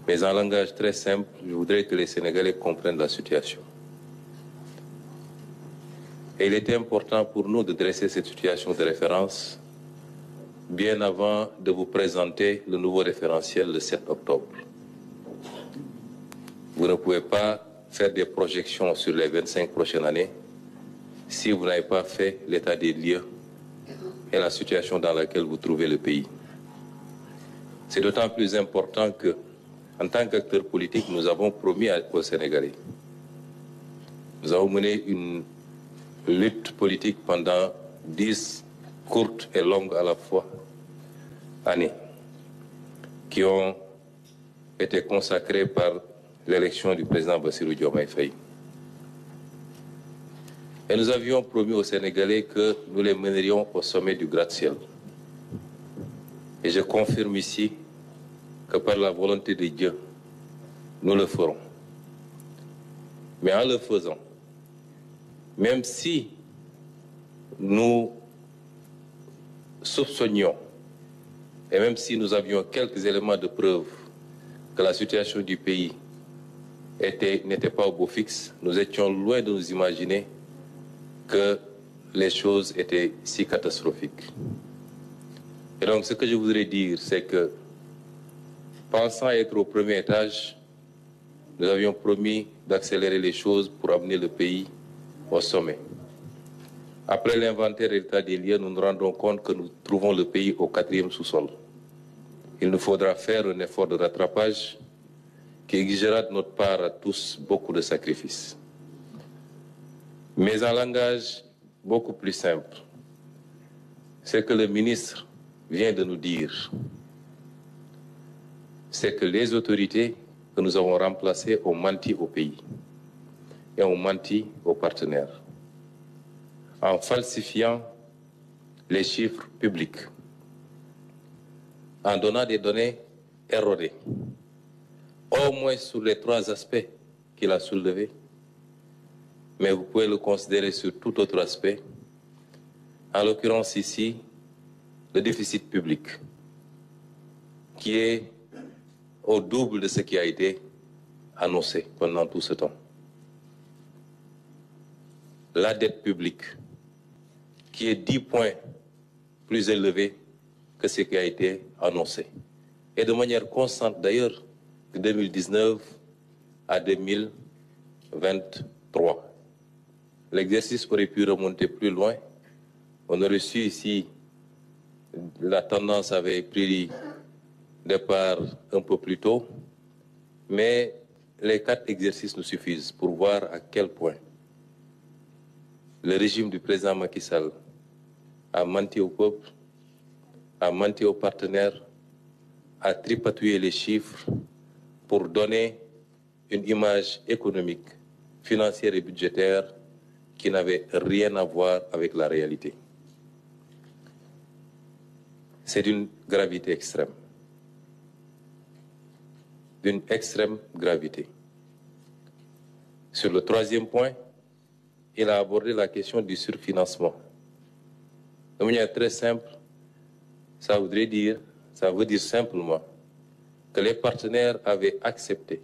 Mais en langage très simple, je voudrais que les Sénégalais comprennent la situation. Et il était important pour nous de dresser cette situation de référence bien avant de vous présenter le nouveau référentiel le 7 octobre. Vous ne pouvez pas faire des projections sur les 25 prochaines années si vous n'avez pas fait l'état des lieux et la situation dans laquelle vous trouvez le pays. C'est d'autant plus important que, en tant qu'acteurs politiques, nous avons promis aux Sénégalais. Nous avons mené une lutte politique pendant 10 courtes et longues à la fois années qui ont été consacrées par l'élection du président Bassirou Diomaye Faye. Et nous avions promis aux Sénégalais que nous les mènerions au sommet du gratte-ciel. Et je confirme ici que par la volonté de Dieu, nous le ferons. Mais en le faisant, même si nous soupçonnions et même si nous avions quelques éléments de preuve que la situation du pays n'était pas au beau fixe, nous étions loin de nous imaginer que les choses étaient si catastrophiques. Et donc ce que je voudrais dire, c'est que pensant être au premier étage, nous avions promis d'accélérer les choses pour amener le pays au sommet. Après l'inventaire et l'état des lieux, nous nous rendons compte que nous trouvons le pays au 4e sous-sol. Il nous faudra faire un effort de rattrapage qui exigera de notre part à tous beaucoup de sacrifices. Mais en langage beaucoup plus simple, c'est que le ministre vient de nous dire, c'est que les autorités que nous avons remplacées ont menti au pays et ont menti aux partenaires en falsifiant les chiffres publics, en donnant des données erronées, au moins sur les 3 aspects qu'il a soulevés, mais vous pouvez le considérer sur tout autre aspect, en l'occurrence ici, le déficit public, qui est au double de ce qui a été annoncé pendant tout ce temps. La dette publique, qui est 10 points plus élevée que ce qui a été annoncé. Et de manière constante d'ailleurs, de 2019 à 2023. L'exercice aurait pu remonter plus loin. On aurait su ici, la tendance avait pris départ un peu plus tôt, mais les 4 exercices nous suffisent pour voir à quel point le régime du président Macky Sall a menti au peuple, a menti aux partenaires, a tripatouillé les chiffres pour donner une image économique, financière et budgétaire qui n'avait rien à voir avec la réalité. C'est d'une gravité extrême. D'une extrême gravité. Sur le 3e point, il a abordé la question du surfinancement. De manière très simple, ça veut dire simplement que les partenaires avaient accepté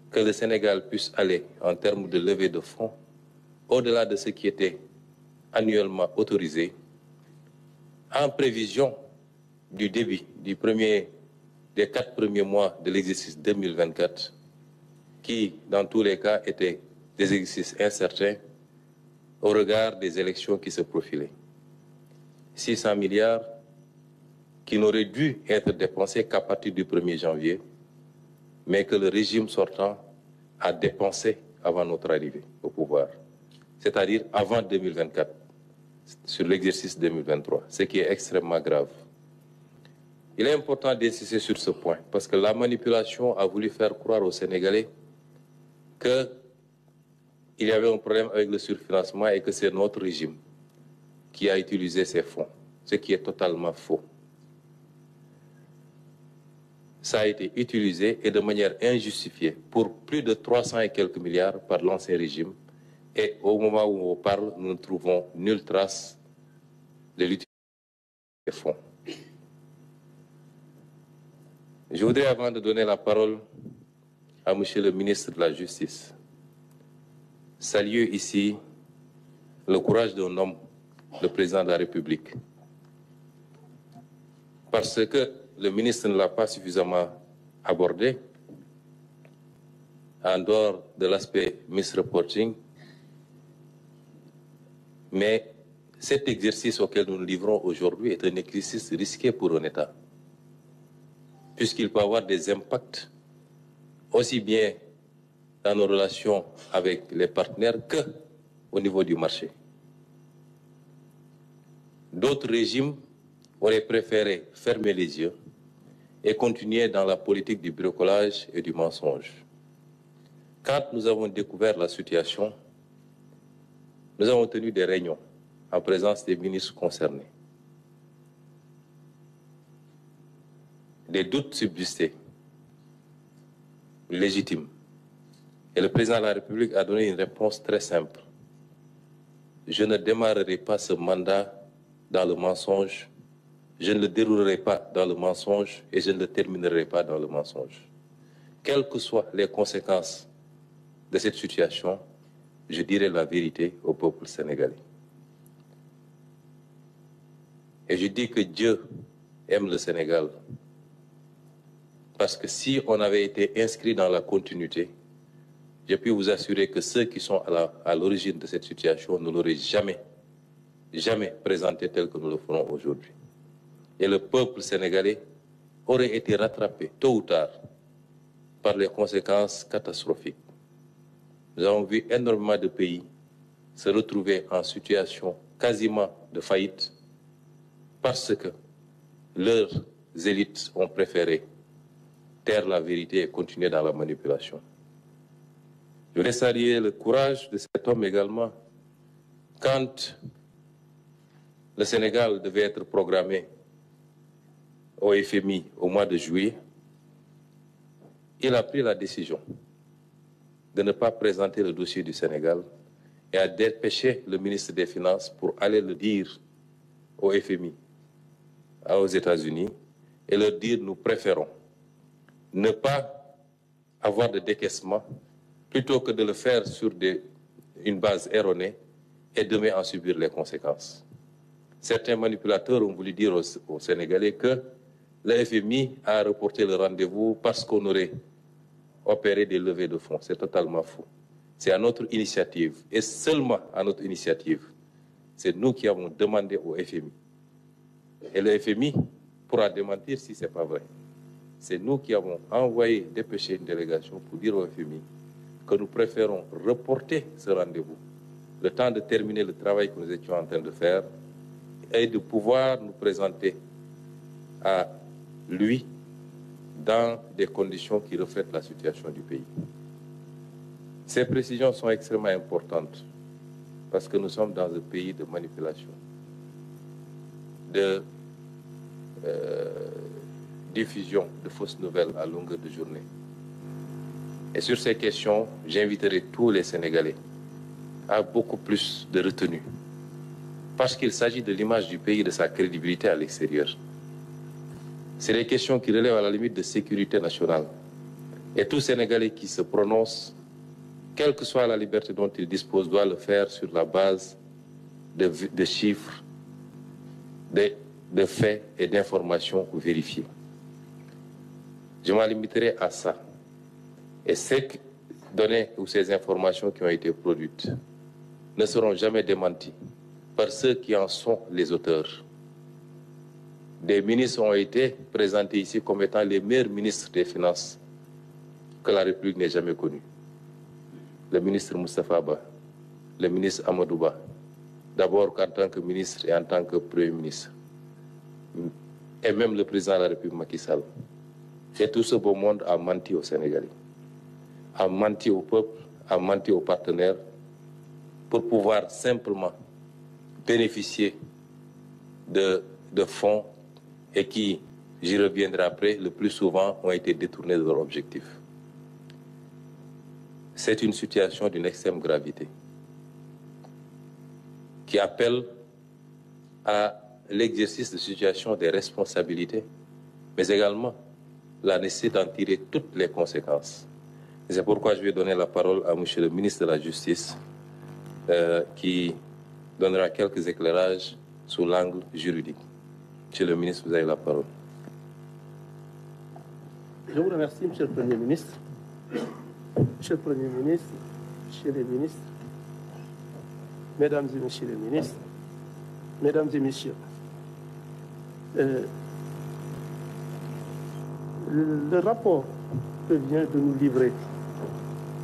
que le Sénégal puisse aller en termes de levée de fonds au-delà de ce qui était annuellement autorisé en prévision du début des 4 premiers mois de l'exercice 2024 qui, dans tous les cas, étaient des exercices incertains au regard des élections qui se profilaient. 600 milliards qui n'auraient dû être dépensés qu'à partir du 1er janvier, mais que le régime sortant a dépensé avant notre arrivée au pouvoir, c'est-à-dire avant 2024, sur l'exercice 2023, ce qui est extrêmement grave. Il est important d'insister sur ce point, parce que la manipulation a voulu faire croire aux Sénégalais qu'il y avait un problème avec le surfinancement et que c'est notre régime qui a utilisé ces fonds, ce qui est totalement faux. Ça a été utilisé et de manière injustifiée pour plus de 300 et quelques milliards par l'ancien régime. Et au moment où on parle, nous ne trouvons nulle trace de l'utilisation des fonds. Je voudrais, avant de donner la parole à Monsieur le ministre de la Justice, saluer ici le courage d'un homme, le président de la République. Parce que le ministre ne l'a pas suffisamment abordé, en dehors de l'aspect misreporting, mais cet exercice auquel nous nous livrons aujourd'hui est un exercice risqué pour un État, puisqu'il peut avoir des impacts aussi bien dans nos relations avec les partenaires qu'au niveau du marché. D'autres régimes auraient préféré fermer les yeux et continuer dans la politique du bricolage et du mensonge. Quand nous avons découvert la situation, nous avons tenu des réunions en présence des ministres concernés. Des doutes subsistaient, légitimes. Et le président de la République a donné une réponse très simple. Je ne démarrerai pas ce mandat dans le mensonge, je ne le déroulerai pas dans le mensonge et je ne le terminerai pas dans le mensonge. Quelles que soient les conséquences de cette situation, je dirai la vérité au peuple sénégalais. Et je dis que Dieu aime le Sénégal. Parce que si on avait été inscrit dans la continuité, je puis vous assurer que ceux qui sont à l'origine de cette situation ne l'auraient jamais présenté tel que nous le ferons aujourd'hui. Et le peuple sénégalais aurait été rattrapé tôt ou tard par les conséquences catastrophiques. Nous avons vu énormément de pays se retrouver en situation quasiment de faillite parce que leurs élites ont préféré taire la vérité et continuer dans la manipulation. Je voudrais saluer le courage de cet homme également. Quand le Sénégal devait être programmé au FMI au mois de juillet, il a pris la décision de ne pas présenter le dossier du Sénégal et a dépêché le ministre des Finances pour aller le dire au FMI, aux États-Unis, et leur dire nous préférons ne pas avoir de décaissement plutôt que de le faire sur une base erronée et demain en subir les conséquences. Certains manipulateurs ont voulu dire aux Sénégalais que le FMI a reporté le rendez-vous parce qu'on aurait opéré des levées de fonds. C'est totalement faux. C'est à notre initiative, et seulement à notre initiative. C'est nous qui avons demandé au FMI. Et le FMI pourra démentir si ce n'est pas vrai. C'est nous qui avons envoyé, dépêché une délégation pour dire au FMI que nous préférons reporter ce rendez-vous, le temps de terminer le travail que nous étions en train de faire et de pouvoir nous présenter à lui dans des conditions qui reflètent la situation du pays. Ces précisions sont extrêmement importantes parce que nous sommes dans un pays de manipulation, de diffusion de fausses nouvelles à longueur de journée. Et sur ces questions, j'inviterai tous les Sénégalais à beaucoup plus de retenue parce qu'il s'agit de l'image du pays et de sa crédibilité à l'extérieur. C'est des questions qui relèvent à la limite de sécurité nationale. Et tout Sénégalais qui se prononce, quelle que soit la liberté dont il dispose, doit le faire sur la base de chiffres, de faits et d'informations vérifiées. Je m'en limiterai à ça. Et ces données ou ces informations qui ont été produites ne seront jamais démenties par ceux qui en sont les auteurs. Des ministres ont été présentés ici comme étant les meilleurs ministres des Finances que la République n'ait jamais connus. Le ministre Moustapha Ba, le ministre Amadou Ba, d'abord en tant que ministre et en tant que Premier ministre, et même le président de la République Macky Sall. Et tout ce beau monde a menti aux Sénégalais, a menti au peuple, a menti aux partenaires pour pouvoir simplement bénéficier de fonds et qui, j'y reviendrai après, le plus souvent ont été détournés de leur objectif. C'est une situation d'une extrême gravité qui appelle à l'exercice de situation des responsabilités, mais également la nécessité d'en tirer toutes les conséquences. Et c'est pourquoi je vais donner la parole à M. le ministre de la Justice, qui donnera quelques éclairages sous l'angle juridique. Monsieur le ministre, vous avez la parole. Je vous remercie, Monsieur le Premier ministre. Monsieur le Premier ministre, Monsieur les ministres, Mesdames et Messieurs les ministres, Mesdames et Messieurs, le rapport que vient de nous livrer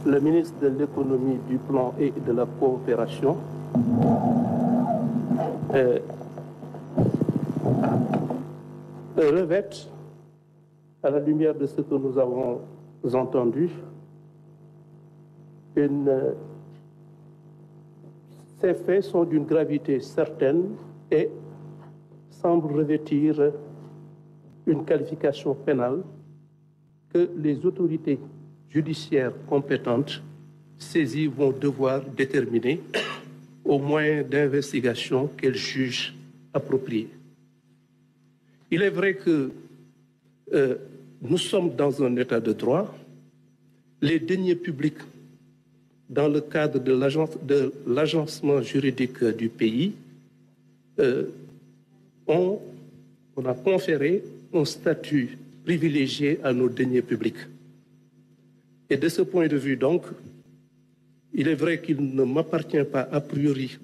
le ministre de l'Économie, du Plan et de la Coopération revêt, à la lumière de ce que nous avons entendu, ces faits sont d'une gravité certaine et semblent revêtir une qualification pénale que les autorités judiciaires compétentes saisies vont devoir déterminer au moyen d'investigation qu'elles jugent appropriées. Il est vrai que nous sommes dans un état de droit. Les deniers publics, dans le cadre de l'agencement juridique du pays, on a conféré un statut privilégié à nos deniers publics. Et de ce point de vue, donc, il est vrai qu'il ne m'appartient pas a priori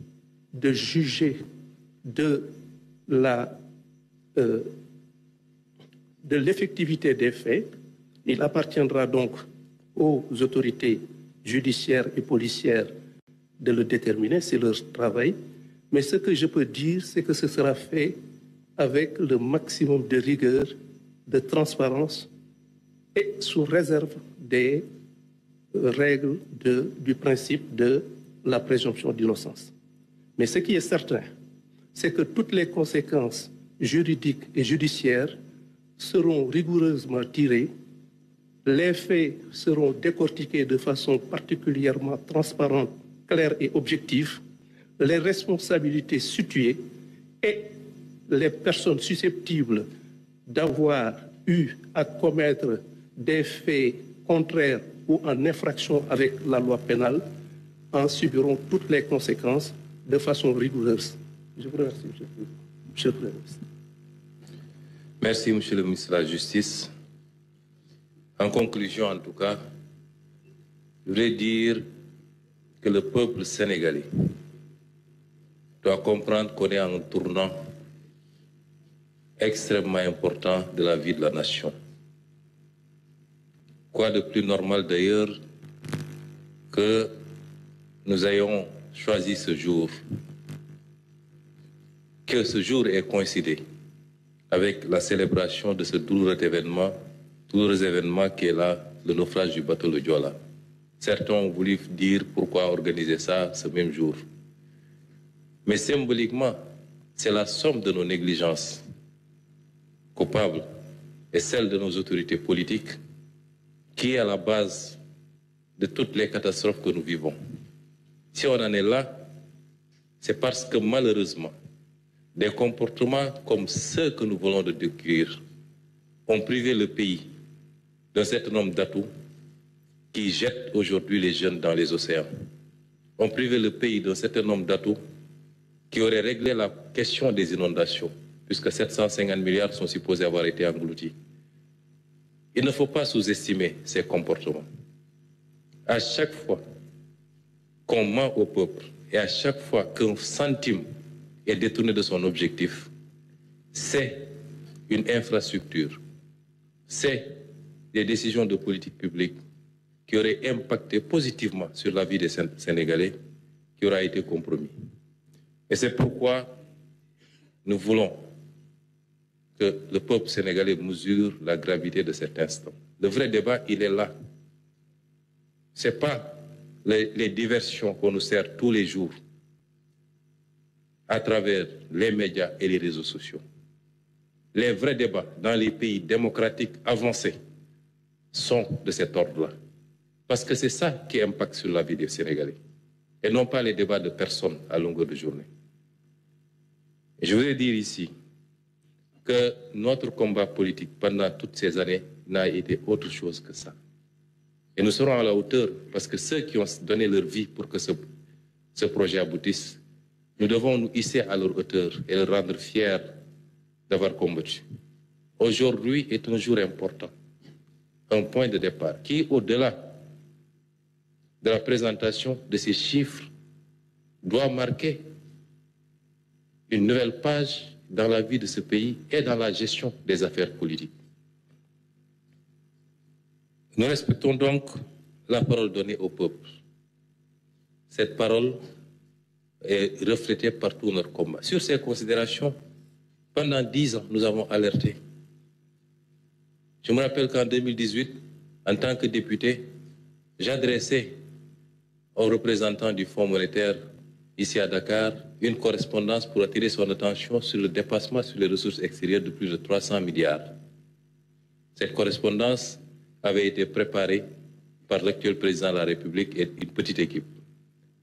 de juger de l'effectivité des faits. Il appartiendra donc aux autorités judiciaires et policières de le déterminer, c'est leur travail. Mais ce que je peux dire, c'est que ce sera fait avec le maximum de rigueur, de transparence et sous réserve des règles du principe de la présomption d'innocence. Mais ce qui est certain, c'est que toutes les conséquences juridiques et judiciaires seront rigoureusement tirées, les faits seront décortiqués de façon particulièrement transparente, claire et objective, les responsabilités situées et les personnes susceptibles d'avoir eu à commettre des faits contraires ou en infraction avec la loi pénale en subiront toutes les conséquences de façon rigoureuse. Je vous remercie, Monsieur le Président. Merci, Monsieur le ministre de la Justice. En conclusion, en tout cas, je voudrais dire que le peuple sénégalais doit comprendre qu'on est en un tournant extrêmement important de la vie de la nation. Quoi de plus normal d'ailleurs que nous ayons choisi ce jour, que ce jour ait coïncidé avec la célébration de ce douloureux événement qui est là, le naufrage du bateau le Joola. Certains ont voulu dire pourquoi organiser ça ce même jour. Mais symboliquement, c'est la somme de nos négligences coupables et celle de nos autorités politiques qui est à la base de toutes les catastrophes que nous vivons. Si on en est là, c'est parce que malheureusement, des comportements comme ceux que nous voulons de décrire ont privé le pays d'un certain nombre d'atouts qui jettent aujourd'hui les jeunes dans les océans. Ont privé le pays d'un certain nombre d'atouts qui auraient réglé la question des inondations, puisque 750 milliards sont supposés avoir été engloutis. Il ne faut pas sous-estimer ces comportements. À chaque fois qu'on ment au peuple et à chaque fois qu'un centime est détourné de son objectif, c'est une infrastructure, c'est des décisions de politique publique qui auraient impacté positivement sur la vie des Sénégalais qui aura été compromis. Et c'est pourquoi nous voulons que le peuple sénégalais mesure la gravité de cet instant. Le vrai débat, il est là. Ce n'est pas les diversions qu'on nous sert tous les jours à travers les médias et les réseaux sociaux. Les vrais débats dans les pays démocratiques avancés sont de cet ordre-là. Parce que c'est ça qui impacte sur la vie des Sénégalais. Et non pas les débats de personnes à longueur de journée. Et je voudrais dire ici que notre combat politique pendant toutes ces années n'a été autre chose que ça. Et nous serons à la hauteur, parce que ceux qui ont donné leur vie pour que ce projet aboutisse, nous devons nous hisser à leur hauteur et les rendre fiers d'avoir combattu. Aujourd'hui est un jour important, un point de départ qui, au-delà de la présentation de ces chiffres, doit marquer une nouvelle page dans la vie de ce pays et dans la gestion des affaires politiques. Nous respectons donc la parole donnée au peuple. Cette parole est reflétée par tout notre combat. Sur ces considérations, pendant 10 ans, nous avons alerté. Je me rappelle qu'en 2018, en tant que député, j'adressais aux représentants du Fonds monétaire ici à Dakar une correspondance pour attirer son attention sur le dépassement sur les ressources extérieures de plus de 300 milliards. Cette correspondance avait été préparée par l'actuel président de la République et une petite équipe.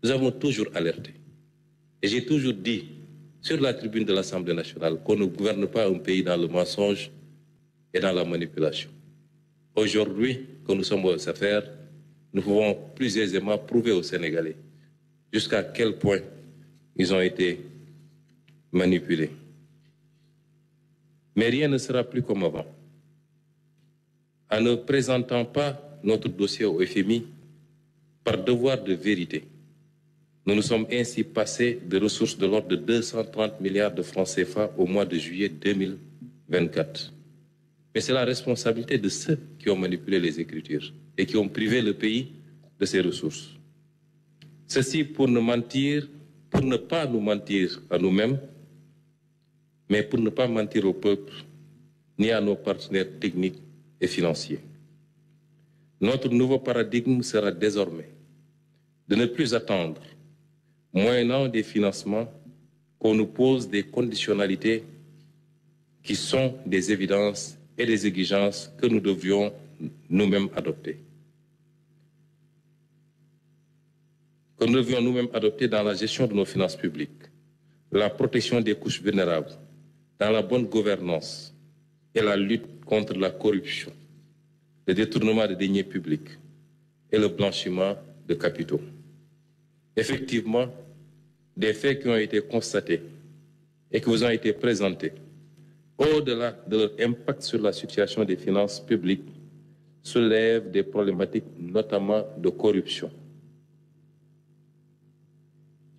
Nous avons toujours alerté. Et j'ai toujours dit, sur la tribune de l'Assemblée nationale, qu'on ne gouverne pas un pays dans le mensonge et dans la manipulation. Aujourd'hui, que nous sommes aux affaires, nous pouvons plus aisément prouver aux Sénégalais jusqu'à quel point ils ont été manipulés. Mais rien ne sera plus comme avant. En ne présentant pas notre dossier au FMI par devoir de vérité, nous nous sommes ainsi passés de ressources de l'ordre de 230 milliards de francs CFA au mois de juillet 2024. Mais c'est la responsabilité de ceux qui ont manipulé les Écritures et qui ont privé le pays de ses ressources. Ceci pour ne pas nous mentir à nous-mêmes, mais pour ne pas mentir au peuple ni à nos partenaires techniques et financiers. Notre nouveau paradigme sera désormais de ne plus attendre, moyennant des financements, qu'on nous pose des conditionnalités qui sont des évidences et des exigences que nous devions nous-mêmes adopter. Que nous devions nous-mêmes adopter dans la gestion de nos finances publiques, la protection des couches vulnérables, dans la bonne gouvernance et la lutte contre la corruption, le détournement des deniers publics et le blanchiment de capitaux. Effectivement, des faits qui ont été constatés et qui vous ont été présentés, au-delà de leur impact sur la situation des finances publiques, soulèvent des problématiques notamment de corruption.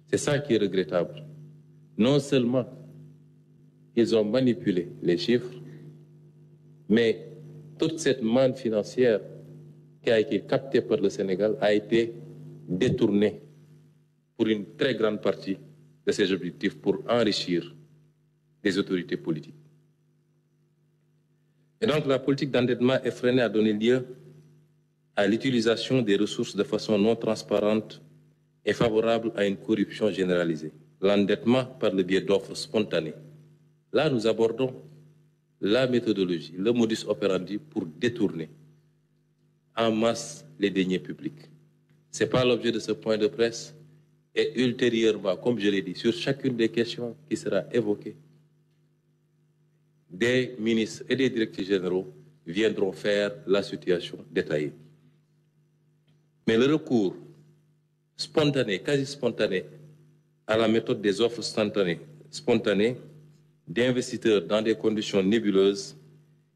C'est ça qui est regrettable. Non seulement ils ont manipulé les chiffres, mais toute cette manne financière qui a été captée par le Sénégal a été détournée pour une très grande partie de ces objectifs pour enrichir des autorités politiques. Et donc la politique d'endettement effrénée a donné lieu à l'utilisation des ressources de façon non transparente et favorable à une corruption généralisée. L'endettement par le biais d'offres spontanées. Là, nous abordons la méthodologie, le modus operandi pour détourner en masse les deniers publics. Ce n'est pas l'objet de ce point de presse. Et ultérieurement, comme je l'ai dit, sur chacune des questions qui sera évoquée, des ministres et des directeurs généraux viendront faire la situation détaillée. Mais le recours spontané, quasi spontané, à la méthode des offres spontanées d'investisseurs dans des conditions nébuleuses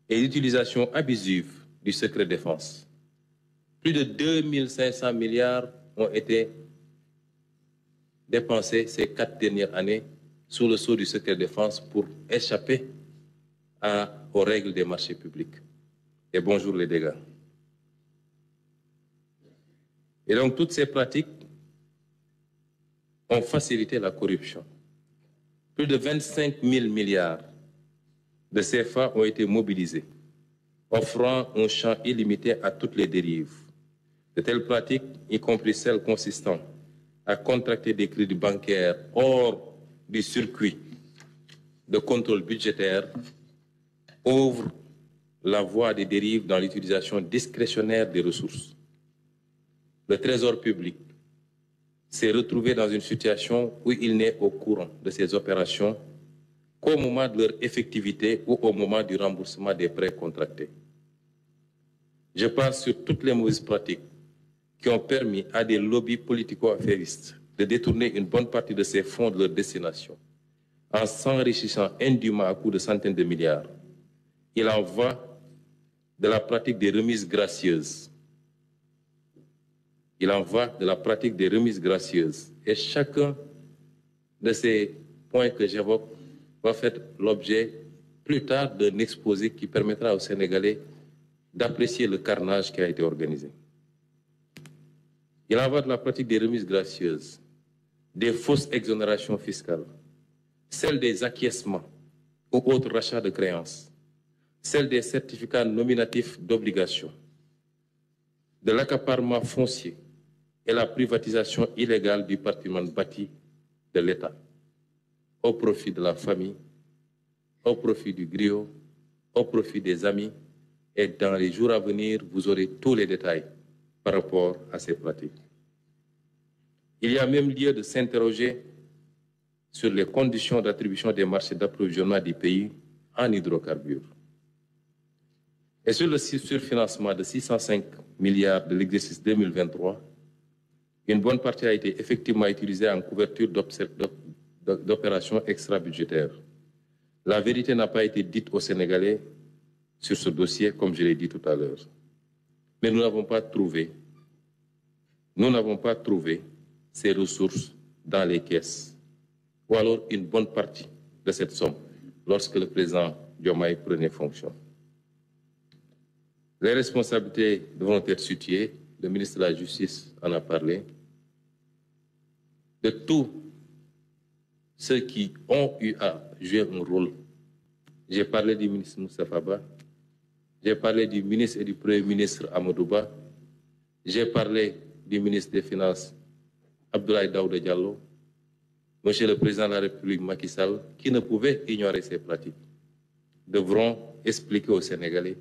et l'utilisation abusive du secret défense. Plus de 2500 milliards ont été dépensés ces 4 dernières années sous le sceau du secret défense pour échapper aux règles des marchés publics. Et bonjour les dégâts. Et donc toutes ces pratiques ont facilité la corruption. Plus de 25 000 milliards de CFA ont été mobilisés, offrant un champ illimité à toutes les dérives. De telles pratiques, y compris celles consistant à contracter des crédits bancaires hors du circuit de contrôle budgétaire, ouvrent la voie des dérives dans l'utilisation discrétionnaire des ressources. Le Trésor public s'est retrouvé dans une situation où il n'est au courant de ces opérations qu'au moment de leur effectivité ou au moment du remboursement des prêts contractés. Je pense sur toutes les mauvaises pratiques qui ont permis à des lobbies politico-affairistes de détourner une bonne partie de ces fonds de leur destination en s'enrichissant indûment à coups de centaines de milliards. Il en va de la pratique des remises gracieuses. Il en va de la pratique des remises gracieuses. Et chacun de ces points que j'évoque va faire l'objet plus tard d'un exposé qui permettra aux Sénégalais d'apprécier le carnage qui a été organisé. Il en va de la pratique des remises gracieuses, des fausses exonérations fiscales, celle des acquiescements ou autres rachats de créances, celle des certificats nominatifs d'obligation, de l'accaparement foncier et la privatisation illégale du patrimoine bâti de l'État, au profit de la famille, au profit du griot, au profit des amis. Et dans les jours à venir, vous aurez tous les détails par rapport à ces pratiques. Il y a même lieu de s'interroger sur les conditions d'attribution des marchés d'approvisionnement du pays en hydrocarbures. Et sur le surfinancement de 605 milliards de l'exercice 2023, une bonne partie a été effectivement utilisée en couverture d'opérations extra-budgétaires. La vérité n'a pas été dite aux Sénégalais sur ce dossier, comme je l'ai dit tout à l'heure. Mais nous n'avons pas trouvé ces ressources dans les caisses, ou alors une bonne partie de cette somme, lorsque le président Diomaye prenait fonction. Les responsabilités devront être situées, le ministre de la Justice en a parlé, de tous ceux qui ont eu à jouer un rôle. J'ai parlé du ministre Moustapha Ba, j'ai parlé du ministre et du Premier ministre Amadou Ba, j'ai parlé du ministre des Finances Abdoulaye Daouda Diallo, Monsieur le Président de la République Macky Sall, qui ne pouvait ignorer ces pratiques, devront expliquer aux Sénégalais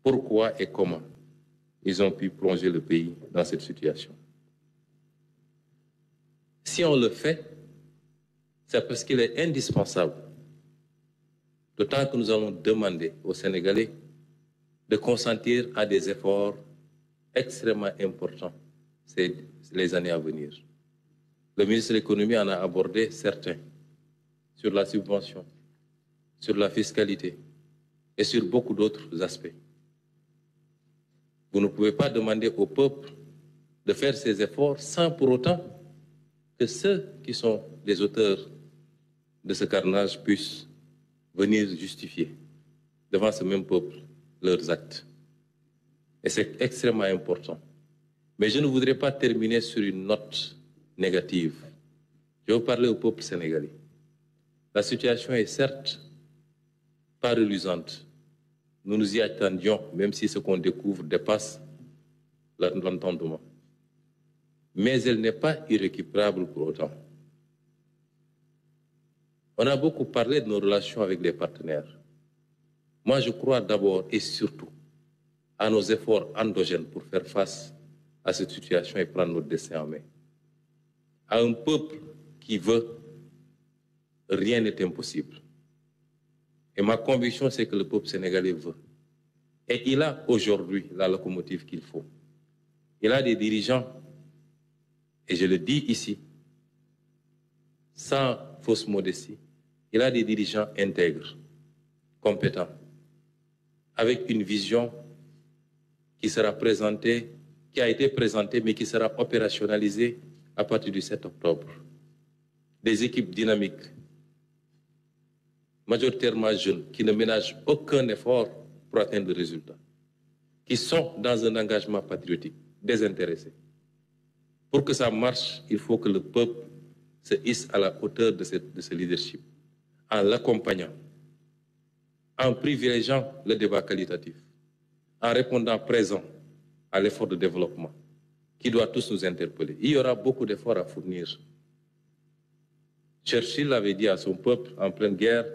pourquoi et comment ils ont pu plonger le pays dans cette situation. Si on le fait, c'est parce qu'il est indispensable, d'autant que nous allons demander aux Sénégalais de consentir à des efforts extrêmement importants les années à venir. Le ministre de l'Économie en a abordé certains sur la subvention, sur la fiscalité et sur beaucoup d'autres aspects. Vous ne pouvez pas demander au peuple de faire ces efforts sans pour autant que ceux qui sont les auteurs de ce carnage puissent venir justifier devant ce même peuple leurs actes. Et c'est extrêmement important. Mais je ne voudrais pas terminer sur une note négative. Je veux parler au peuple sénégalais. La situation est certes pas reluisante. Nous nous y attendions, même si ce qu'on découvre dépasse l'entendement. Mais elle n'est pas irrécupérable pour autant. On a beaucoup parlé de nos relations avec les partenaires. Moi, je crois d'abord et surtout à nos efforts endogènes pour faire face à cette situation et prendre notre destin en main. À un peuple qui veut, rien n'est impossible. Et ma conviction, c'est que le peuple sénégalais veut. Et il a aujourd'hui la locomotive qu'il faut. Il a des dirigeants, et je le dis ici, sans fausse modestie, il a des dirigeants intègres, compétents, avec une vision qui sera présentée, qui a été présentée, mais qui sera opérationnalisée à partir du 7 octobre. Des équipes dynamiques, majoritairement jeunes, qui ne ménagent aucun effort pour atteindre le résultat, qui sont dans un engagement patriotique, désintéressé. Pour que ça marche, il faut que le peuple se hisse à la hauteur de ce leadership, en l'accompagnant, en privilégiant le débat qualitatif, en répondant présent à l'effort de développement qui doit tous nous interpeller. Il y aura beaucoup d'efforts à fournir. Churchill avait dit à son peuple en pleine guerre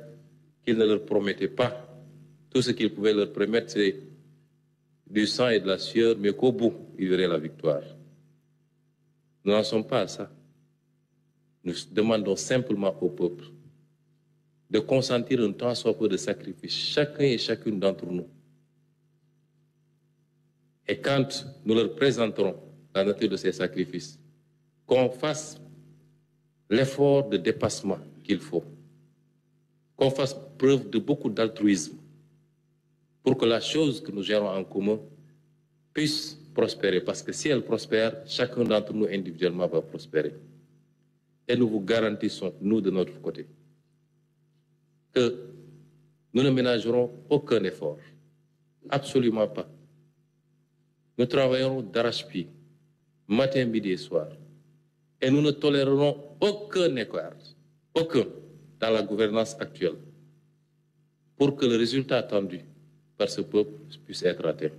qu'il ne leur promettait pas. Tout ce qu'il pouvait leur promettre, c'est du sang et de la sueur, mais qu'au bout, il verrait la victoire. Nous n'en sommes pas à ça. Nous demandons simplement au peuple de consentir un tant soit peu de sacrifice, chacun et chacune d'entre nous. Et quand nous leur présenterons la nature de ces sacrifices, qu'on fasse l'effort de dépassement qu'il faut, qu'on fasse preuve de beaucoup d'altruisme pour que la chose que nous gérons en commun puisse prospérer. Parce que si elle prospère, chacun d'entre nous individuellement va prospérer. Et nous vous garantissons, nous de notre côté, que nous ne ménagerons aucun effort. Absolument pas. Nous travaillerons d'arrache-pied, matin, midi et soir. Et nous ne tolérerons aucun écart, aucun, dans la gouvernance actuelle, pour que le résultat attendu par ce peuple puisse être atteint.